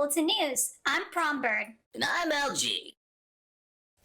Bulletin News. I'm Prombird. And I'm LG.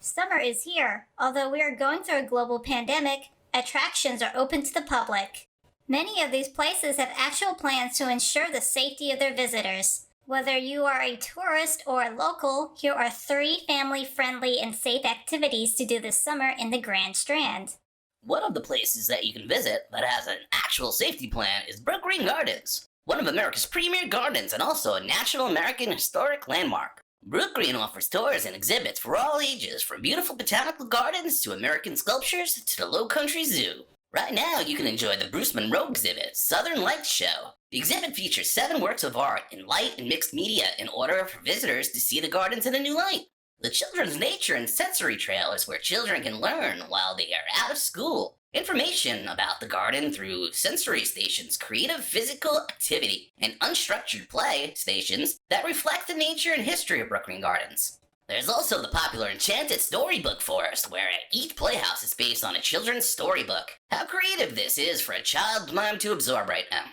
Summer is here. Although we are going through a global pandemic, attractions are open to the public. Many of these places have actual plans to ensure the safety of their visitors. Whether you are a tourist or a local, here are 3 family-friendly and safe activities to do this summer in the Grand Strand. One of the places that you can visit that has an actual safety plan is Brook Green Gardens, one of America's premier gardens and also a National American Historic Landmark. Brook Green offers tours and exhibits for all ages, from beautiful botanical gardens to American sculptures to the Low Country Zoo. Right now, you can enjoy the Bruce Monroe exhibit, Southern Lights Show. The exhibit features 7 works of art in light and mixed media in order for visitors to see the gardens in a new light. The Children's Nature and Sensory Trail is where children can learn while they are out of school. Information about the garden through sensory stations, creative physical activity, and unstructured play stations that reflect the nature and history of Brook Green Gardens. There's also the popular Enchanted Storybook Forest, where each playhouse is based on a children's storybook. How creative this is for a child's mind to absorb right now.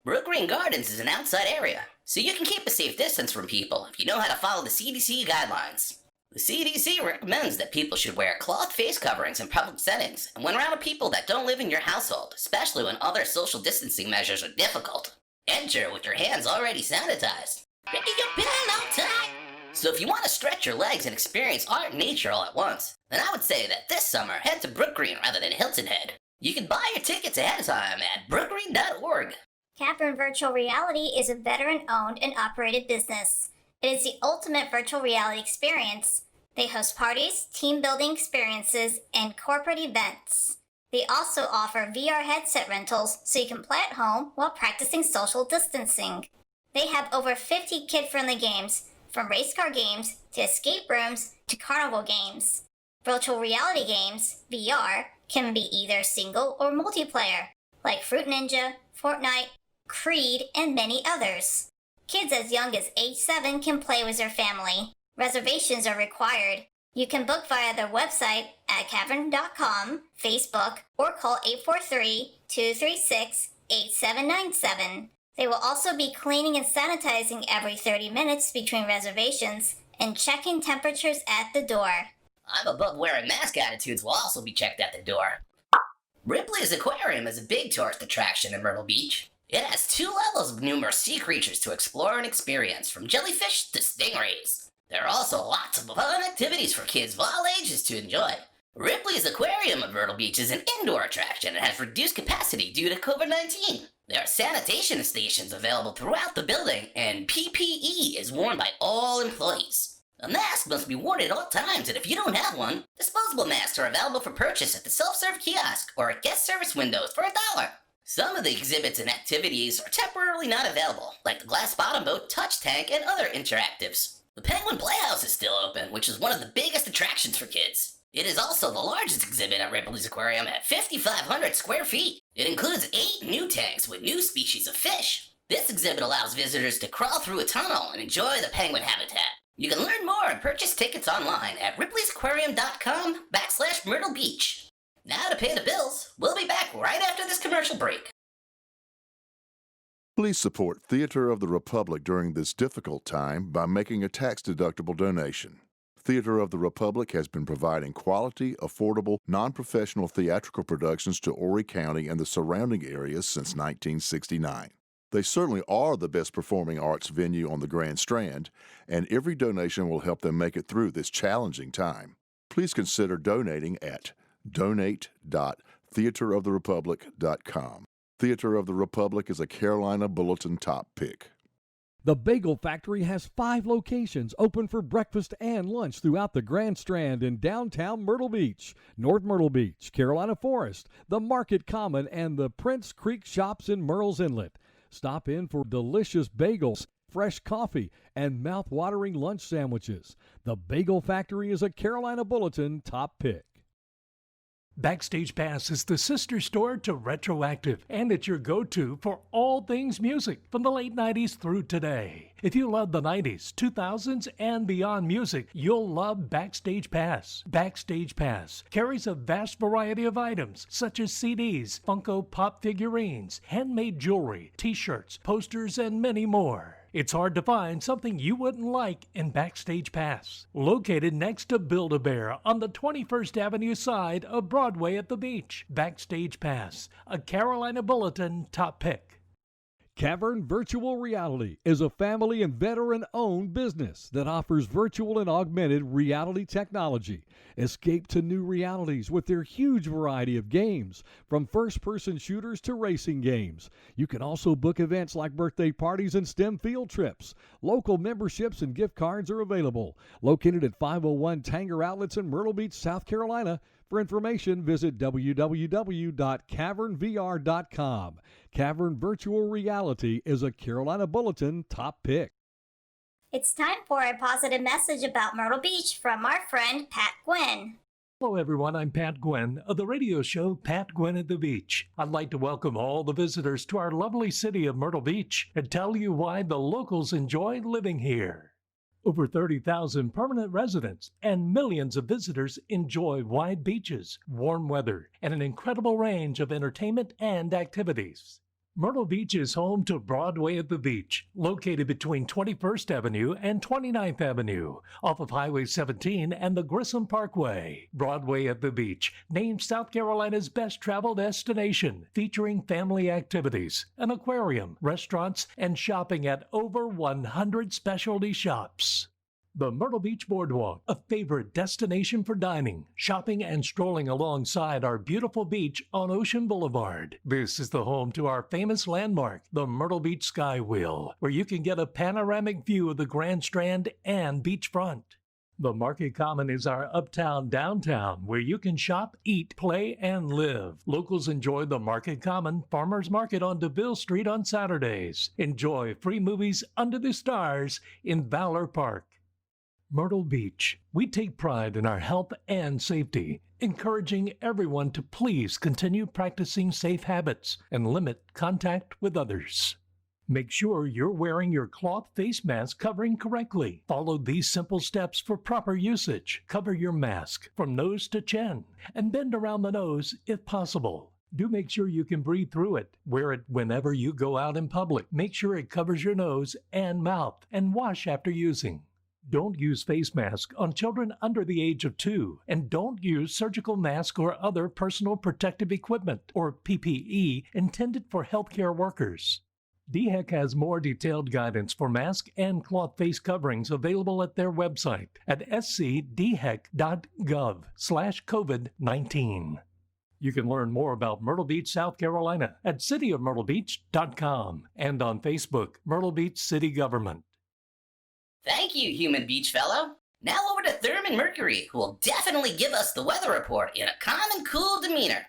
Brook Green Gardens is an outside area, so you can keep a safe distance from people if you know how to follow the CDC guidelines. The CDC recommends that people should wear cloth face coverings in public settings and when around people that don't live in your household, especially when other social distancing measures are difficult. Enter with your hands already sanitized. Get your pillow tight. So if you want to stretch your legs and experience art and nature all at once, then I would say that this summer head to Brook Green rather than Hilton Head. You can buy your tickets ahead of time at brookgreen.org. Cavern Virtual Reality is a veteran-owned and operated business. It is the ultimate virtual reality experience. They host parties, team-building experiences, and corporate events. They also offer VR headset rentals so you can play at home while practicing social distancing. They have over 50 kid-friendly games, from race car games to escape rooms to carnival games. Virtual reality games, VR, can be either single or multiplayer, like Fruit Ninja, Fortnite, Creed, and many others. Kids as young as age 7 can play with their family. Reservations are required. You can book via their website at cavern.com, Facebook, or call 843-236-8797. They will also be cleaning and sanitizing every 30 minutes between reservations and checking temperatures at the door. I'm above wearing mask attitudes will also be checked at the door. Ripley's Aquarium is a big tourist attraction in Myrtle Beach. It has 2 levels of numerous sea creatures to explore and experience, from jellyfish to stingrays. There are also lots of fun activities for kids of all ages to enjoy. Ripley's Aquarium of Myrtle Beach is an indoor attraction and has reduced capacity due to COVID-19. There are sanitation stations available throughout the building, and PPE is worn by all employees. A mask must be worn at all times, and if you don't have one, disposable masks are available for purchase at the self-serve kiosk or at guest service windows for $1. Some of the exhibits and activities are temporarily not available, like the glass bottom boat, touch tank, and other interactives. The Penguin Playhouse is still open, which is one of the biggest attractions for kids. It is also the largest exhibit at Ripley's Aquarium at 5,500 square feet. It includes 8 new tanks with new species of fish. This exhibit allows visitors to crawl through a tunnel and enjoy the penguin habitat. You can learn more and purchase tickets online at ripleysAquarium.com/Myrtle Beach. Now to pay the bills. We'll be back right after this commercial break. Please support Theater of the Republic during this difficult time by making a tax-deductible donation. Theater of the Republic has been providing quality, affordable, non-professional theatrical productions to Horry County and the surrounding areas since 1969. They certainly are the best performing arts venue on the Grand Strand, and every donation will help them make it through this challenging time. Please consider donating at donate.theateroftherepublic.com. Theater of the Republic is a Carolina Bulletin top pick. The Bagel Factory has 5 locations open for breakfast and lunch throughout the Grand Strand in downtown Myrtle Beach, North Myrtle Beach, Carolina Forest, the Market Common, and the Prince Creek Shops in Murrells Inlet. Stop in for delicious bagels, fresh coffee, and mouth-watering lunch sandwiches. The Bagel Factory is a Carolina Bulletin top pick. Backstage Pass is the sister store to Retroactive, and it's your go-to for all things music from the late 90s through today. If you love the 90s, 2000s, and beyond music, you'll love Backstage Pass. Backstage Pass carries a vast variety of items such as CDs, Funko Pop figurines, handmade jewelry, t-shirts, posters, and many more. It's hard to find something you wouldn't like in Backstage Pass. Located next to Build-A-Bear on the 21st Avenue side of Broadway at the beach. Backstage Pass, a Carolina Bulletin top pick. Cavern Virtual Reality is a family and veteran-owned business that offers virtual and augmented reality technology. Escape to new realities with their huge variety of games, from first-person shooters to racing games. You can also book events like birthday parties and STEM field trips. Local memberships and gift cards are available. Located at 501 Tanger Outlets in Myrtle Beach, South Carolina. For information, visit www.cavernvr.com. Cavern Virtual Reality is a Carolina Bulletin top pick. It's time for a positive message about Myrtle Beach from our friend Pat Gwinn. Hello everyone, I'm Pat Gwinn of the radio show Pat Gwinn at the Beach. I'd like to welcome all the visitors to our lovely city of Myrtle Beach and tell you why the locals enjoy living here. Over 30,000 permanent residents and millions of visitors enjoy wide beaches, warm weather, and an incredible range of entertainment and activities. Myrtle Beach is home to Broadway at the Beach, located between 21st Avenue and 29th Avenue, off of Highway 17 and the Grissom Parkway. Broadway at the Beach, named South Carolina's best travel destination, featuring family activities, an aquarium, restaurants, and shopping at over 100 specialty shops. The Myrtle Beach Boardwalk, a favorite destination for dining, shopping, and strolling alongside our beautiful beach on Ocean Boulevard. This is the home to our famous landmark, the Myrtle Beach Sky Wheel, where you can get a panoramic view of the Grand Strand and beachfront. The Market Common is our uptown downtown, where you can shop, eat, play, and live. Locals enjoy the Market Common Farmers Market on DeVille Street on Saturdays. Enjoy free movies under the stars in Valor Park. Myrtle Beach. We take pride in our health and safety, encouraging everyone to please continue practicing safe habits and limit contact with others. Make sure you're wearing your cloth face mask covering correctly. Follow these simple steps for proper usage. Cover your mask from nose to chin and bend around the nose if possible. Do make sure you can breathe through it. Wear it whenever you go out in public. Make sure it covers your nose and mouth, and wash after using. Don't use face masks on children under the age of 2, and don't use surgical masks or other personal protective equipment, or PPE, intended for healthcare workers. DHEC has more detailed guidance for mask and cloth face coverings available at their website at scdhec.gov/COVID-19. You can learn more about Myrtle Beach, South Carolina at cityofmyrtlebeach.com and on Facebook, Myrtle Beach City Government. Thank you, human beach fellow. Now over to Thurman Mercury, who will definitely give us the weather report in a calm and cool demeanor.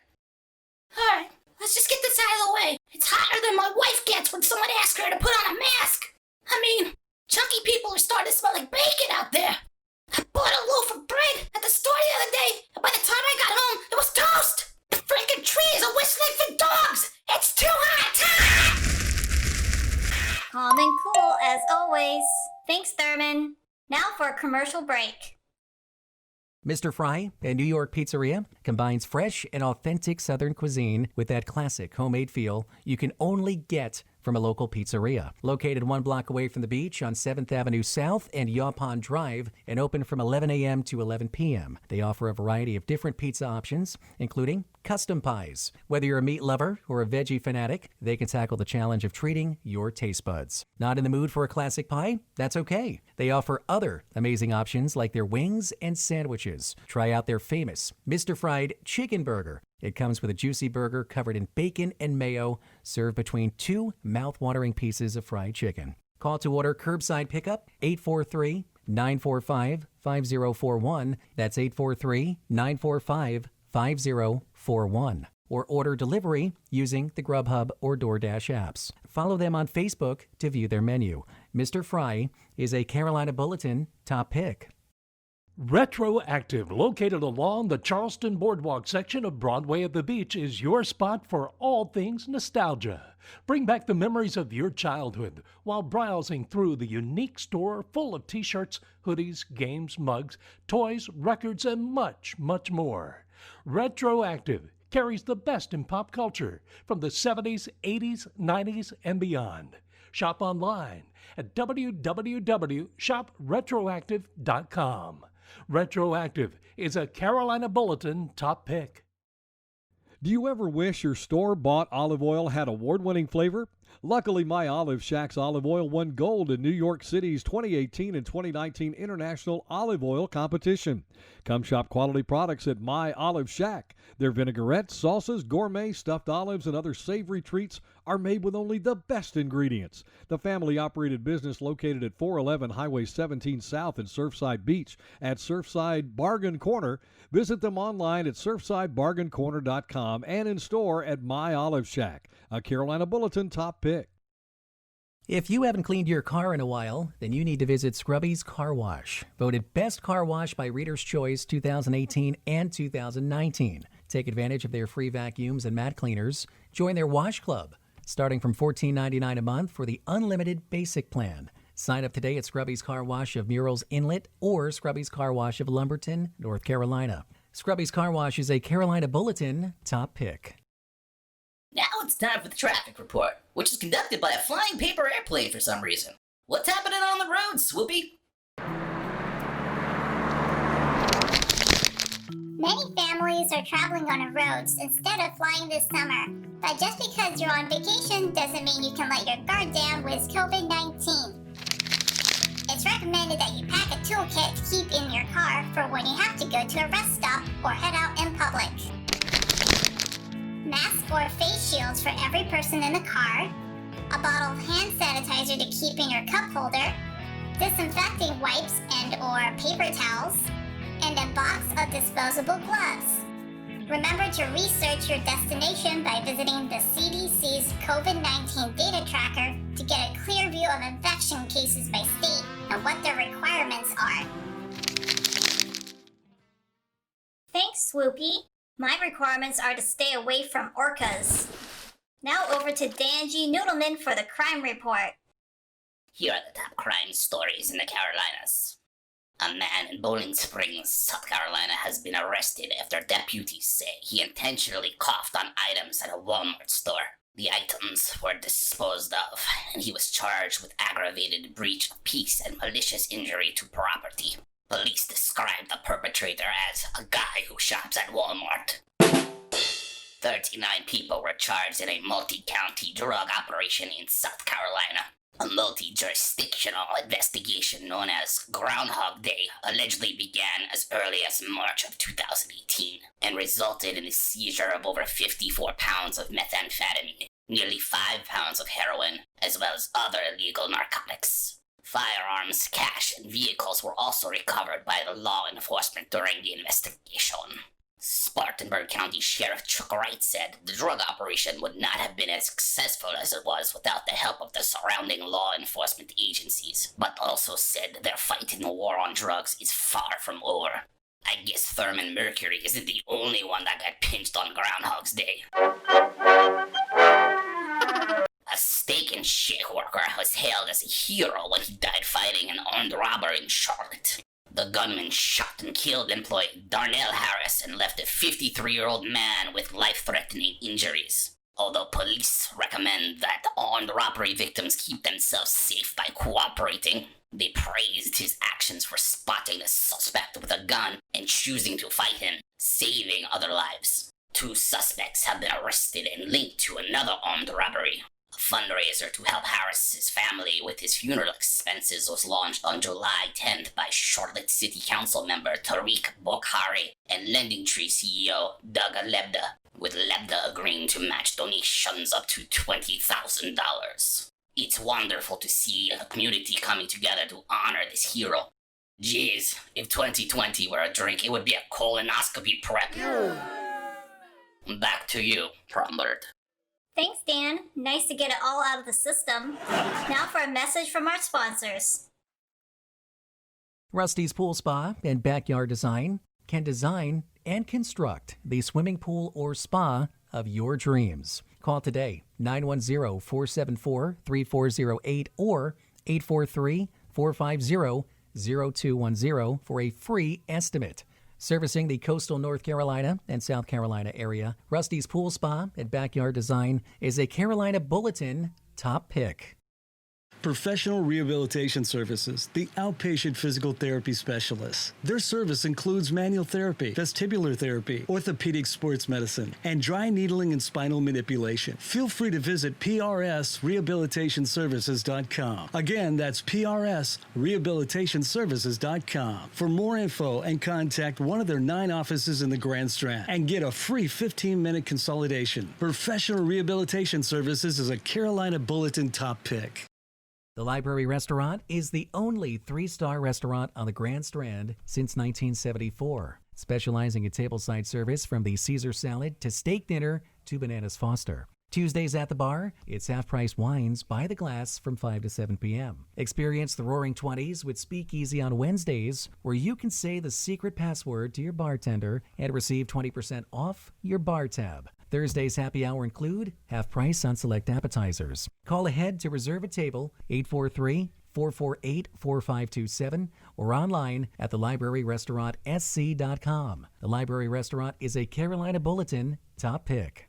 Alright, let's just get this out of the way. It's hotter than my wife gets when someone asks her to put on a mask. I mean, chunky people are starting to smell like bacon out there. I bought a loaf of bread at the store the other day, and by the time I got home, it was toast. The freaking trees are whistling for dogs. It's too hot. Calm and cool as always. Thanks, Thurman. Now for a commercial break. Mr. Fry, a New York pizzeria, combines fresh and authentic Southern cuisine with that classic homemade feel you can only get from a local pizzeria. Located 1 block away from the beach on 7th Avenue South and Yaw Pond Drive, and open from 11 a.m. to 11 p.m. They offer a variety of different pizza options, including custom pies. Whether you're a meat lover or a veggie fanatic, they can tackle the challenge of treating your taste buds. Not in the mood for a classic pie? That's okay. They offer other amazing options like their wings and sandwiches. Try out their famous Mr. Fried Chicken Burger. It comes with a juicy burger covered in bacon and mayo, served between 2 mouth-watering pieces of fried chicken. Call to order curbside pickup, 843-945-5041. That's 843-945-5041. Or order delivery using the Grubhub or DoorDash apps. Follow them on Facebook to view their menu. Mr. Fry is a Carolina Bulletin top pick. Retroactive, located along the Charleston Boardwalk section of Broadway at the Beach, is your spot for all things nostalgia. Bring back the memories of your childhood while browsing through the unique store full of t-shirts, hoodies, games, mugs, toys, records, and much, much more. Retroactive carries the best in pop culture from the 70s, 80s, 90s, and beyond. Shop online at www.shopretroactive.com. Retroactive is a Carolina Bulletin top pick. Do you ever wish your store-bought olive oil had award-winning flavor? Luckily, My Olive Shack's olive oil won gold in New York City's 2018 and 2019 International Olive Oil Competition. Come shop quality products at My Olive Shack. Their vinaigrettes, salsas, gourmet stuffed olives, and other savory treats are made with only the best ingredients. The family-operated business located at 411 Highway 17 South in Surfside Beach at Surfside Bargain Corner. Visit them online at surfsidebargaincorner.com and in store at My Olive Shack, a Carolina Bulletin top pick. If you haven't cleaned your car in a while, then you need to visit Scrubby's Car Wash. Voted Best Car Wash by Reader's Choice 2018 and 2019. Take advantage of their free vacuums and mat cleaners. Join their wash club, starting from $14.99 a month for the unlimited basic plan. Sign up today at Scrubby's Car Wash of Murrells Inlet or Scrubby's Car Wash of Lumberton, North Carolina. Scrubby's Car Wash is a Carolina Bulletin top pick. Now it's time for the traffic report, which is conducted by a flying paper airplane for some reason. What's happening on the road, Swoopy? Many families are traveling on our roads instead of flying this summer. But just because you're on vacation doesn't mean you can let your guard down with COVID-19. It's recommended that you pack a toolkit to keep in your car for when you have to go to a rest stop or head out in public. Masks or face shields for every person in the car, a bottle of hand sanitizer to keep in your cup holder, disinfecting wipes and or paper towels, and a box of disposable gloves. Remember to research your destination by visiting the CDC's COVID-19 data tracker to get a clear view of infection cases by state and what their requirements are. Thanks, Swoopy. My requirements are to stay away from orcas. Now over to Dan G. Noodleman for the crime report. Here are the top crime stories in the Carolinas. A man in Bowling Springs, South Carolina, has been arrested after deputies say he intentionally coughed on items at a Walmart store. The items were disposed of, and he was charged with aggravated breach of peace and malicious injury to property. Police described the perpetrator as a guy who shops at Walmart. 39 people were charged in a multi-county drug operation in South Carolina. A multi-jurisdictional investigation known as Groundhog Day allegedly began as early as March of 2018 and resulted in the seizure of over 54 pounds of methamphetamine, nearly 5 pounds of heroin, as well as other illegal narcotics. Firearms, cash, and vehicles were also recovered by the law enforcement during the investigation. Spartanburg County Sheriff Chuck Wright said the drug operation would not have been as successful as it was without the help of the surrounding law enforcement agencies, but also said their fight in the war on drugs is far from over. I guess Thurman Mercury isn't the only one that got pinched on Groundhog's Day. A steak and shake worker was hailed as a hero when he died fighting an armed robber in Charlotte. The gunman shot and killed employee Darnell Harris and left a 53-year-old man with life-threatening injuries. Although police recommend that armed robbery victims keep themselves safe by cooperating, they praised his actions for spotting the suspect with a gun and choosing to fight him, saving other lives. 2 suspects have been arrested and linked to another armed robbery. A fundraiser to help Harris's family with his funeral expenses was launched on July 10th by Charlotte City Council member Tariq Bokhari and Lending Tree CEO Doug Lebda, with Lebda agreeing to match donations up to $20,000. It's wonderful to see a community coming together to honor this hero. Jeez, if 2020 were a drink, it would be a colonoscopy prep. Back to you, Prombert. Thanks, Dan. Nice to get it all out of the system. Now for a message from our sponsors. Rusty's Pool Spa and Backyard Design can design and construct the swimming pool or spa of your dreams. Call today, 910-474-3408 or 843-450-0210 for a free estimate. Servicing the coastal North Carolina and South Carolina area, Rusty's Pool Spa and Backyard Design is a Carolina Bulletin top pick. Professional Rehabilitation Services, the outpatient physical therapy specialists. Their service includes manual therapy, vestibular therapy, orthopedic sports medicine, and dry needling and spinal manipulation. Feel free to visit prsrehabilitationservices.com. Again, that's prsrehabilitationservices.com for more info and contact one of their 9 offices in the Grand Strand and get a free 15-minute consolidation. Professional Rehabilitation Services is a Carolina Bulletin top pick. The Library Restaurant is the only 3-star restaurant on the Grand Strand since 1974, specializing in tableside service from the Caesar salad to steak dinner to bananas Foster. Tuesdays at the bar, it's half-price wines by the glass from 5 to 7 p.m. Experience the Roaring Twenties with Speakeasy on Wednesdays, where you can say the secret password to your bartender and receive 20% off your bar tab. Thursday's happy hour include half price on select appetizers. Call ahead to reserve a table, 843-448-4527, or online at thelibraryrestaurantsc.com. The Library Restaurant is a Carolina Bulletin top pick.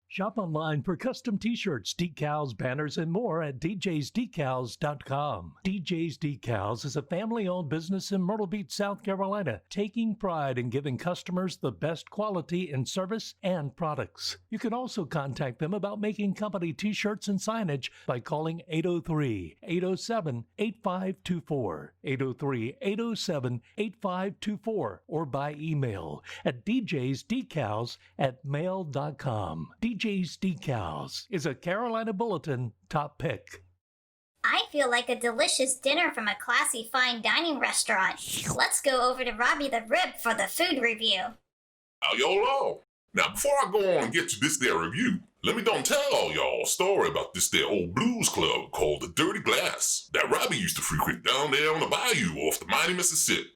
Shop online for custom t-shirts, decals, banners, and more at djsdecals.com. DJ's Decals is a family-owned business in Myrtle Beach, South Carolina, taking pride in giving customers the best quality in service and products. You can also contact them about making company t-shirts and signage by calling 803-807-8524, 803-807-8524, or by email at djsdecals@mail.com. DJ's Decals is a Carolina Bulletin top pick. I feel like a delicious dinner from a classy fine dining restaurant. Let's go over to Robbie the Rib for the food review. How y'all are? Now, before I go on and get to this there review, let me don't tell all y'all a story about this there old blues club called the Dirty Glass that Robbie used to frequent down there on the bayou off the mighty Mississippi.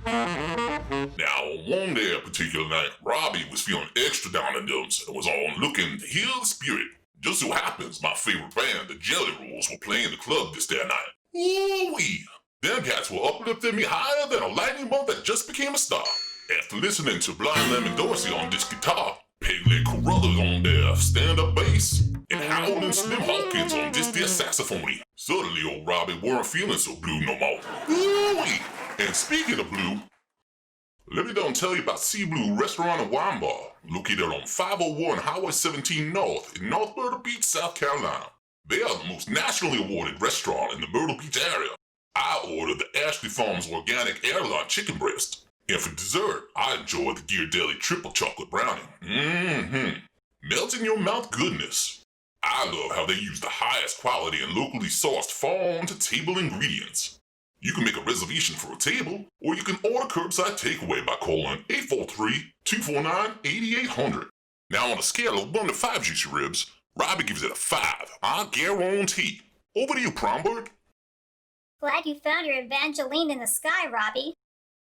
Now, on one there particular night, Robbie was feeling extra down in dumps and was on looking to heal the spirit. Just so happens my favorite band, the Jelly Rolls, were playing the club this there night. Ooh-wee! Them cats were uplifting me higher than a lightning bolt that just became a star. After listening to Blind Lemon Dorsey on this guitar, Pegleg Carruthers on their stand-up bass, and Howard and Slim Hawkins on this there saxophone, suddenly old Robbie weren't feeling so blue no more. Ooh-wee! And speaking of blue, let me don't tell you about Sea Blue Restaurant and Wine Bar, located on 501 Highway 17 North in North Myrtle Beach, South Carolina. They are the most nationally awarded restaurant in the Myrtle Beach area. I ordered the Ashley Farms Organic Airline Chicken Breast, and for dessert, I enjoyed the Gear Deli Triple Chocolate Brownie. Melt in your mouth goodness. I love how they use the highest quality and locally sourced farm-to-table ingredients. You can make a reservation for a table, or you can order curbside takeaway by calling 843-249-8800. Now, on a scale of 1 to 5 juicy ribs, Robbie gives it a 5. I guarantee. Over to you, Prombird. Glad you found your Evangeline in the sky, Robbie.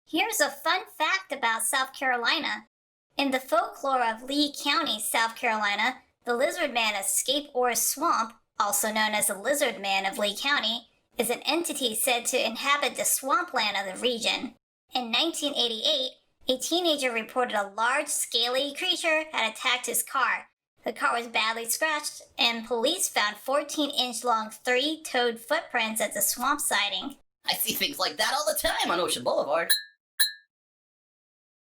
Here's a fun fact about South Carolina. In the folklore of Lee County, South Carolina, the lizard man of Scape Ore Swamp, also known as the Lizard Man of Lee County, is an entity said to inhabit the swampland of the region. In 1988, a teenager reported a large, scaly creature had attacked his car. The car was badly scratched, and police found 14-inch-long 3-toed footprints at the swamp siding. I see things like that all the time on Ocean Boulevard.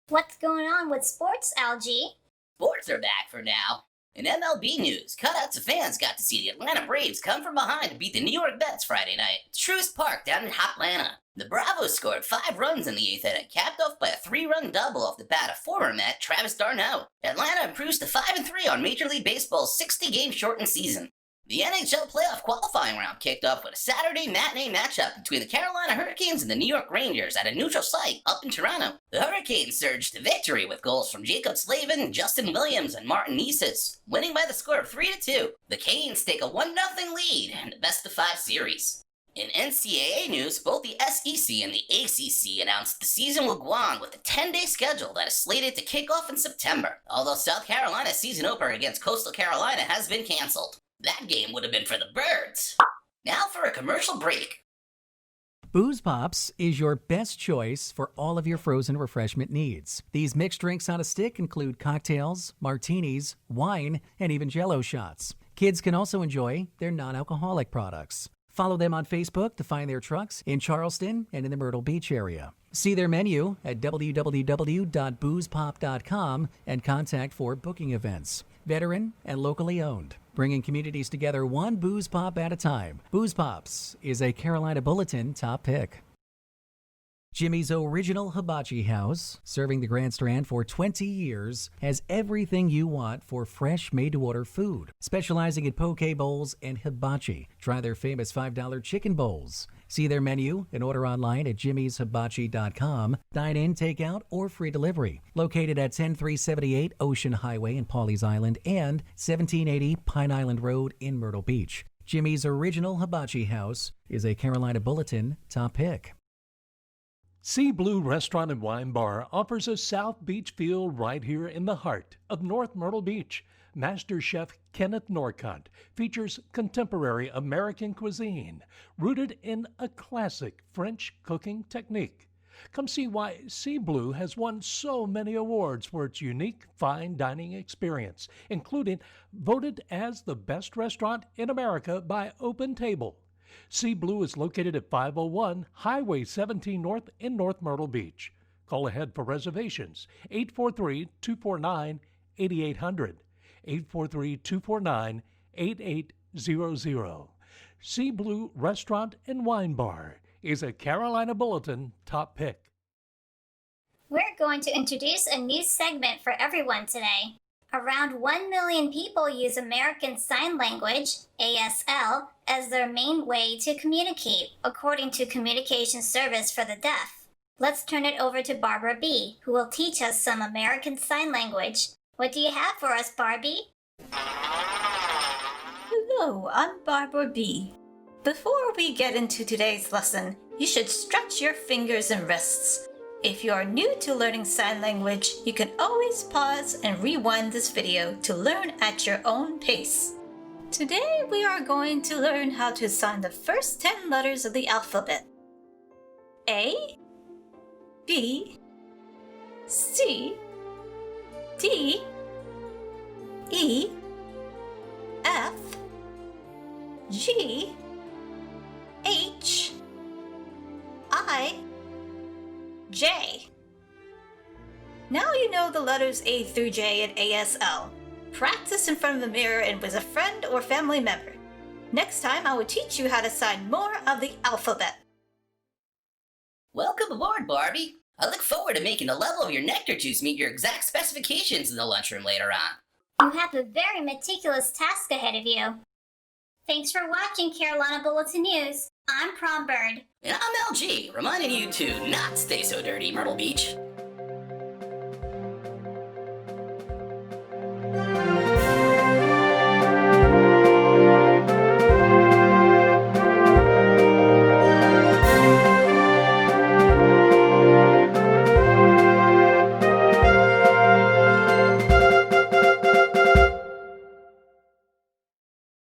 What's going on with sports, Algie? Sports are back for now. In MLB news, cutouts of fans got to see the Atlanta Braves come from behind to beat the New York Mets Friday night at Truist Park down in Hotlanta. The Bravos scored 5 runs in the 8th inning, capped off by a 3-run double off the bat of former Met Travis d'Arnaud. Atlanta improves to 5-3 on Major League Baseball's 60-game shortened season. The NHL playoff qualifying round kicked off with a Saturday matinee matchup between the Carolina Hurricanes and the New York Rangers at a neutral site up in Toronto. The Hurricanes surged to victory with goals from Jacob Slavin, Justin Williams, and Martin Nieses, winning by the score of 3-2. The Canes take a 1-0 lead in the best-of-5 series. In NCAA news, both the SEC and the ACC announced the season will go on with a 10-day schedule that is slated to kick off in September, although South Carolina's season opener against Coastal Carolina has been canceled. That game would have been for the birds. Now for a commercial break. Booze Pops is your best choice for all of your frozen refreshment needs. These mixed drinks on a stick include cocktails, martinis, wine, and even Jell-O shots. Kids can also enjoy their non-alcoholic products. Follow them on Facebook to find their trucks in Charleston and in the Myrtle Beach area. See their menu at www.boozepop.com and contact for booking events. Veteran and locally owned, bringing communities together one booze pop at a time. Booze Pops is a Carolina Bulletin top pick. Jimmy's Original Hibachi House, serving the Grand Strand for 20 years, has everything you want for fresh, made-to-order food. Specializing in poke bowls and hibachi. Try their famous $5 chicken bowls. See their menu and order online at jimmyshibachi.com. Dine in, take out, or free delivery. Located at 10378 Ocean Highway in Pawleys Island and 1780 Pine Island Road in Myrtle Beach. Jimmy's Original Hibachi House is a Carolina Bulletin top pick. Sea Blue Restaurant and Wine Bar offers a South Beach feel right here in the heart of North Myrtle Beach. Master Chef Kenneth Norcott features contemporary American cuisine rooted in a classic French cooking technique. Come see why Sea Blue has won so many awards for its unique fine dining experience, including voted as the best restaurant in America by Open Table. Sea Blue is located at 501 Highway 17 North in North Myrtle Beach. Call ahead for reservations, 843-249-8800, 843-249-8800. Sea Blue Restaurant and Wine Bar is a Carolina Bulletin top pick. We're going to introduce a new segment for everyone today. Around 1 million people use American Sign Language, ASL, as their main way to communicate, according to Communication Service for the Deaf. Let's turn it over to Barbara B., who will teach us some American Sign Language. What do you have for us, Barbie? Hello, I'm Barbara B. Before we get into today's lesson, you should stretch your fingers and wrists. If you are new to learning sign language, you can always pause and rewind this video to learn at your own pace. Today we are going to learn how to sign the first 10 letters of the alphabet. A, B, C, D, E, F, G, H, I, J. Now you know the letters A through J in ASL. Practice in front of the mirror and with a friend or family member. Next time I will teach you how to sign more of the alphabet. Welcome aboard, Barbie. I look forward to making the level of your nectar juice meet your exact specifications in the lunchroom later on. You have a very meticulous task ahead of you. Thanks for watching Carolina Bulletin News. I'm Prom Bird. And I'm LG, reminding you to not stay so dirty, Myrtle Beach.